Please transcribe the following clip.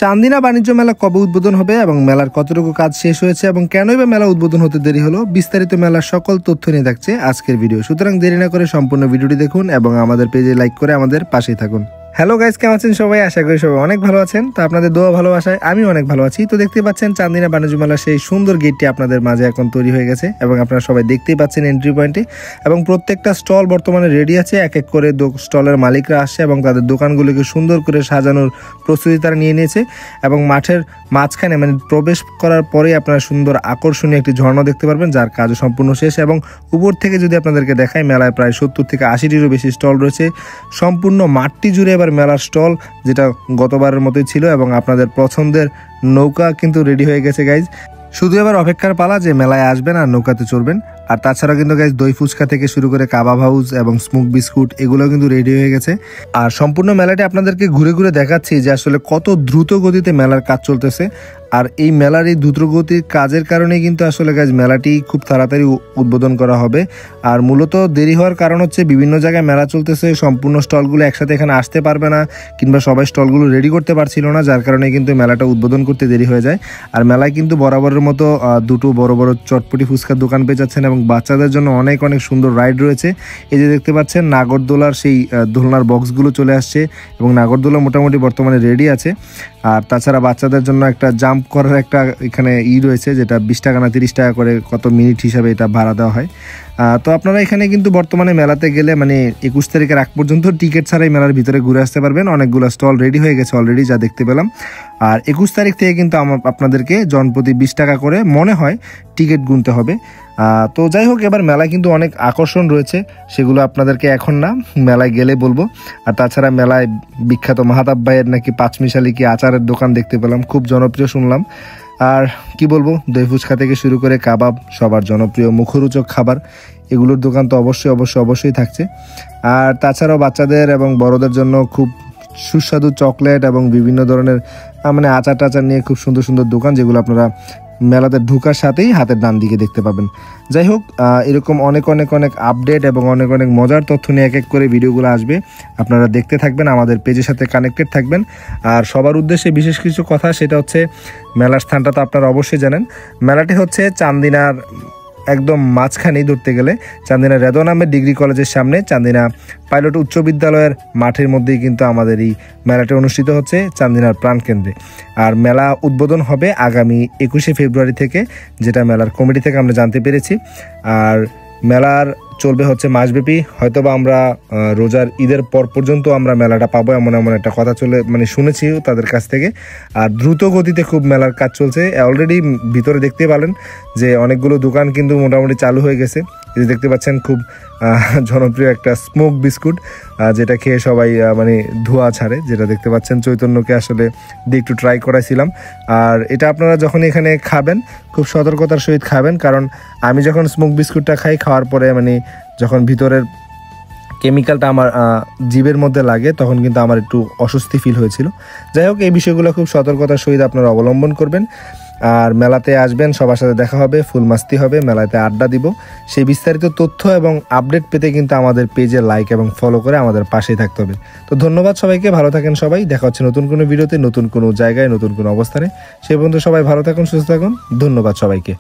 চান্দিনা বাণিজ্য মেলা কবে উদ্বোধন হবে এবং মেলার কতটুকু কাজ শেষ হয়েছে এবং কেনই বা মেলা উদ্বোধন হতে দেরি হলো, বিস্তারিত মেলার সকল তথ্য নিয়ে থাকছে আজকের ভিডিও। সুতরাং দেরি না করে সম্পূর্ণ ভিডিওটি দেখুন এবং আমাদের পেজে লাইক করে আমাদের পাশেই থাকুন। হ্যালো গাইস, কেমন আছেন সবাই? আশা করি সবাই অনেক ভালো আছেন। তো আপনাদের দোয়া ভালোবাসায় আমি অনেক ভালো আছি। তো দেখতে পাচ্ছেন চান্দিনা বাণিজ্য মেলার সেই সুন্দর গেটটি আপনাদের মাঝে এখন তৈরি হয়ে গেছে এবং আপনারা সবাই দেখতেই পাচ্ছেন এন্ট্রি পয়েন্টে, এবং প্রত্যেকটা স্টল বর্তমানে রেডি আছে। এক এক করে স্টলের মালিকরা আসছে এবং তাদের দোকানগুলোকে সুন্দর করে সাজানোর প্রস্তুতি তারা নিয়ে নিয়েছে। এবং মাঠের মাঝখানে মানে প্রবেশ করার পরেই আপনারা সুন্দর আকর্ষণীয় একটি ঝর্ণা দেখতে পারবেন, যার কাজও সম্পূর্ণ শেষ। এবং উপর থেকে যদি আপনাদেরকে দেখাই, মেলায় প্রায় 70 থেকে 80টিরও বেশি স্টল রয়েছে। সম্পূর্ণ মাঠটি জুড়ে এবার মেলার স্টল, যেটা গতবারের মতোই ছিল। এবং আপনাদের পছন্দের নৌকা কিন্তু রেডি হয়ে গেছে গাইজ। শুধু এবার অপেক্ষার পালা যে মেলায় আসবেন আর নৌকাতে চড়বেন। আর তাছাড়া কিন্তু গাইজ দই ফুচকা থেকে শুরু করে কাবাব হাউস এবং স্মোক বিস্কুট এগুলো কিন্তু রেডি হয়ে গেছে। আর সম্পূর্ণ মেলাটি আপনাদেরকে ঘুরে ঘুরে দেখাচ্ছি যে আসলে কত দ্রুত গতিতে মেলার কাজ চলতেছে। আর এই মেলার এই দ্রুতগতির কাজের কারণে কিন্তু আসলে গাইজ মেলাটি খুব তাড়াতাড়ি উদ্বোধন করা হবে। আর মূলত দেরি হওয়ার কারণ হচ্ছে বিভিন্ন জায়গায় মেলা চলতেছে, সম্পূর্ণ স্টলগুলো একসাথে এখানে আসতে পারবে না, কিংবা সবাই স্টলগুলো রেডি করতে পারছিল না, যার কারণে কিন্তু মেলাটা উদ্বোধন করতে দেরি হয়ে যায়। আর মেলায় কিন্তু বরাবরের মতো দুটো বড় বড় চটপটি ফুচকার দোকান পেয়ে যাচ্ছেন এবং বাচ্চাদের জন্য অনেক অনেক সুন্দর রাইড রয়েছে। এই যে দেখতে পাচ্ছেন নাগরদোলার সেই দোলনার বক্সগুলো চলে আসছে এবং নাগরদোলা মোটামুটি বর্তমানে রেডি আছে। আর তাছাড়া বাচ্চাদের জন্য একটা জাম্প করার একটা এখানে রয়েছে, যেটা 20 টাকা না 30 টাকা করে কত মিনিট হিসাবে এটা ভাড়া দেওয়া হয়। তো আপনারা এখানে কিন্তু বর্তমানে মেলাতে গেলে মানে 21 তারিখের আগ পর্যন্ত টিকিট ছাড়াই মেলার ভিতরে ঘুরে আসতে পারবেন। অনেকগুলো স্টল রেডি হয়ে গেছে অলরেডি, যা দেখতে পেলাম। আর 21 তারিখ থেকে কিন্তু আপনাদেরকে জনপ্রতি 20 টাকা করে মনে হয় টিকিট গুনতে হবে। তো যাই হোক, এবার মেলায় কিন্তু অনেক আকর্ষণ রয়েছে, সেগুলো আপনাদেরকে এখন না, মেলায় গেলে বলবো। আর তাছাড়া মেলায় বিখ্যাত মাহাতাব ভাইয়ের নাকি পাঁচমিশালি কি আচারের দোকান দেখতে পেলাম, খুব জনপ্রিয় শুনলাম। আর কি বলবো, দই ফুচকা থেকে শুরু করে কাবাব, সবার জনপ্রিয় মুখরোচক খাবার, এগুলোর দোকান তো অবশ্যই থাকছে। আর তাছাড়াও বাচ্চাদের এবং বড়দের জন্য খুব সুস্বাদু চকলেট এবং বিভিন্ন ধরনের মানে আচার টাচার নিয়ে খুব সুন্দর সুন্দর দোকান, যেগুলো আপনারা মেলাতে ঢোকার সাথেই হাতের ডান দিকে দেখতে পাবেন। যাই হোক, এরকম অনেক আপডেট এবং অনেক মজার তথ্য নিয়ে এক এক করে ভিডিওগুলো আসবে, আপনারা দেখতে থাকবেন, আমাদের পেজের সাথে কানেক্টেড থাকবেন। আর সবার উদ্দেশ্যে বিশেষ কিছু কথা, সেটা হচ্ছে মেলার স্থানটা তো আপনারা অবশ্যই জানেন। মেলাটি হচ্ছে চান্দিনার একদম মাঝখানেই, ধরতে গেলে চান্দিনা রেদওয়ান আহমেদ ডিগ্রি কলেজের সামনে চান্দিনা পাইলট উচ্চ বিদ্যালয়ের মাঠের মধ্যেই কিন্তু আমাদের এই মেলাটি অনুষ্ঠিত হচ্ছে চান্দিনার প্রাণকেন্দ্রে। আর মেলা উদ্বোধন হবে আগামী 21শে ফেব্রুয়ারি থেকে, যেটা মেলার কমিটি থেকে আমরা জানতে পেরেছি। আর মেলার চলবে হচ্ছে মাসব্যাপী, হয়তোবা আমরা রোজার ঈদের পর পর্যন্ত আমরা মেলাটা পাবো, এমন একটা কথা মানে শুনেছি তাদের কাছ থেকে। আর দ্রুত গতিতে খুব মেলার কাজ চলছে। অলরেডি ভিতরে দেখতে পেলেন যে অনেকগুলো দোকান কিন্তু মোটামুটি চালু হয়ে গেছে। এই যে দেখতে পাচ্ছেন খুব জনপ্রিয় একটা স্মোক বিস্কুট, যেটা খেয়ে সবাই মানে ধোঁয়া ছাড়ে, যেটা দেখতে পাচ্ছেন। চৈতন্যকে আসলে দিয়ে একটু ট্রাই করাইছিলাম। আর এটা আপনারা যখন এখানে খাবেন খুব সতর্কতার সহিত খাবেন, কারণ আমি যখন স্মোক বিস্কুটটা খাওয়ার পরে মানে যখন ভিতরের কেমিক্যালটা আমার জিভের মধ্যে লাগে, তখন কিন্তু আমার একটু অস্বস্তি ফিল হয়েছিল। যাই হোক, এই বিষয়গুলো খুব সতর্কতার সহিত আপনারা অবলম্বন করবেন। আর মেলাতে আসবেন, সবার সাথে দেখা হবে, ফুল মাস্তি হবে, মেলাতে আড্ডা দিব। সেই বিস্তারিত তথ্য এবং আপডেট পেতে কিন্তু আমাদের পেজে লাইক এবং ফলো করে আমাদের পাশেই থাকতে হবে। তো ধন্যবাদ সবাইকে, ভালো থাকেন সবাই। দেখা হচ্ছে নতুন কোনো ভিডিওতে, নতুন কোনো জায়গায়, নতুন কোনো অবস্থানে। সেই পর্যন্ত সবাই ভালো থাকুন, সুস্থ থাকুন। ধন্যবাদ সবাইকে।